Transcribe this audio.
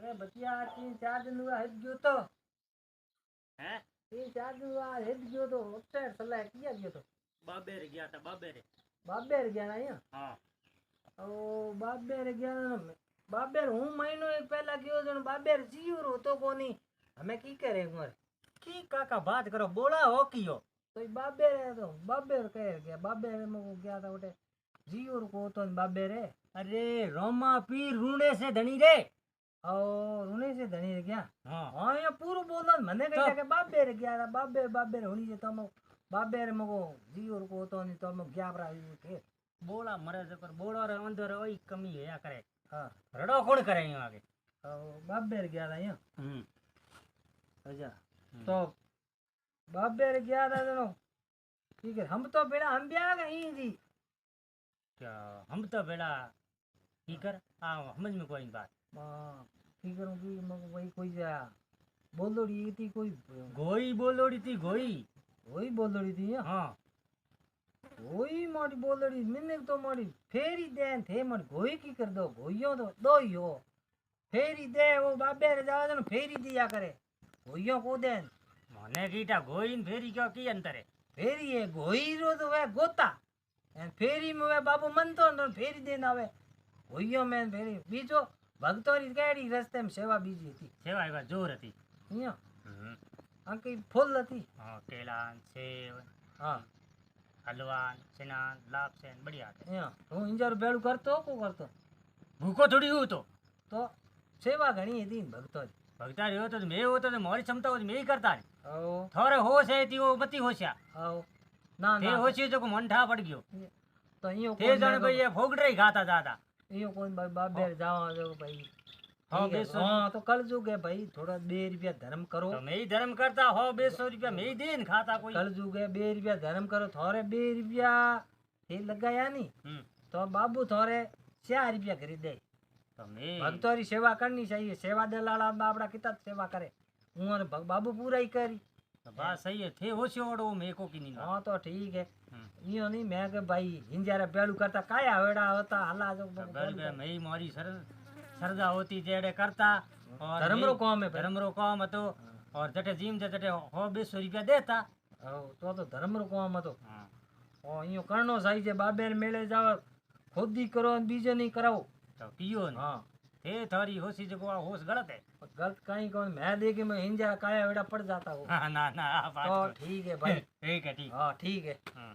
अरे बचिया 3-4 दिन हुआ हिट गयो तो હે 3-4 दिन हुआ हिट गयो तो उत्तर सलाह किया गयो तो બાબેર ગયા તા બાબેરે बाबेर गया ना यहाँ હા ओ बाबेर गया ना बाबेर हूँ महीनो एक पहला गयो जन बाबेर जीव रो तो कोनी हमें की करे उमर કી કાકા વાત કરો બોલા હો કીયો तो ये बाबेर है तो बाबेर कह गया बाबेर में को गया था उठे जीव को तो बाबेर है અરે રોમા પીર રૂણે से ધણી રે और उन्हीं से धनी रह गया હા हाँ ये पूरा बोलो मैंने तो- कहा कि बाबेर गया था बाबेर बाबेर होनी से तो बाबेर में को जीव को तो नहीं तो मैं क्या रहा थे બોલા મરે છે પર બોલો રે અંધો રે ઓય કમી હે કરે हाँ રડો કોણ કરે અહીંયા આગે और बाबेर गया था यहाँ હમ अच्छा तो बाबेर गया था तो ठीक है हम तो बेड़ा हम भी आ गए यहीं जी क्या हम तो बेड़ा की कर आ समझ में कोई बात हाँ, ठीक करूँ कि मको वही कोई जा बोल दो रही थी कोई ગોઈ બોલોડી તી ગોઈ वही बोल रही थी यहाँ હા वही मारी बोल रही मैंने तो मारी फेरी देन थे मारी गोई की कर दो गोइयो तो दो ही हो फेरी दे वो बाबे रे जावा ना फेरी दिया करे गोइयो को देन મને કીટા ગોઈ ને ફેરી કયો કી અંતરે फेरी है गोई रो तो वे गोता एन फेरी में वे बाबू मन तो न फेरी देन आवे गोइयो में फेरी बीजो भक्तोरी केड़ी रस्ते में सेवा बीजी थी સેવા એવા જોર હતી यहाँ હમ अंकी फुल थी હા કેળા સેવ हाँ હલવા ચના લાપ છે બઢિયા છે यहाँ हूँ इंजर बेड़ू करतो को करतो ભૂકો થોડી હું तो सेवा घणी थी भक्तोरी ભગતા રહ્યો તો મેં હોતો તો મારી ક્ષમતા હોય મેં કરતા ને आओ થોરે હોશ હે તી બતી હોશ્યા आओ ना તે ना હોશ્યો જો મોંઠા પડ ગયો तो इयो તે જણ ભાઈ એ ફોગડે ખાતા જાતા इयो कोई भाई बाबे जावा जो भाई हाँ, ठीक है, बेसो। हाँ तो कल जुग है भाई थोड़ा 2 रुपया धर्म करो તો મેં ધર્મ કરતા હો 200 રૂપિયા મેં દે ને ખાતા કોઈ कल जुग है 2 रुपया धर्म करो थोड़े 2 रुपया ये लगाया नहीं હમ तो बाबू थोड़े 4 रुपया खरीदे તો મેં भक्तोरी सेवा करनी चाहिए सेवा दलाला बाबड़ा कितना सेवा करे उन्होंने बाबू पूरा ही करी તો બા સહી હે થે હોશ્યો ઓડો મેં કોકી ની हाँ तो ठीक है હમ इयो नहीं मैं के भाई हिंजारे बेड़ू करता काया वेड़ा होता हला जो घर पे मैं मारी सरदा होती जेड़े करता और धर्म रो काम है भाई। धर्म रो काम હતો और जटे जीम जटे हो 200 रुपया देता तो धर्म रो काम હતો हाँ ओ इयो करनो सही जे बाबे मेले जाव खुद ही करो ने बीजे नहीं कराओ तो कियो ने हाँ ते थारी होशी जको आ होश गलत है गलत कहीं कौन मैं देखे मैं हिंजा काया वेड़ा पड़ जाता हूँ हाँ ना ना आ बात तो तो ठीक है भाई ठीक है ठीक हाँ ठीक है हाँ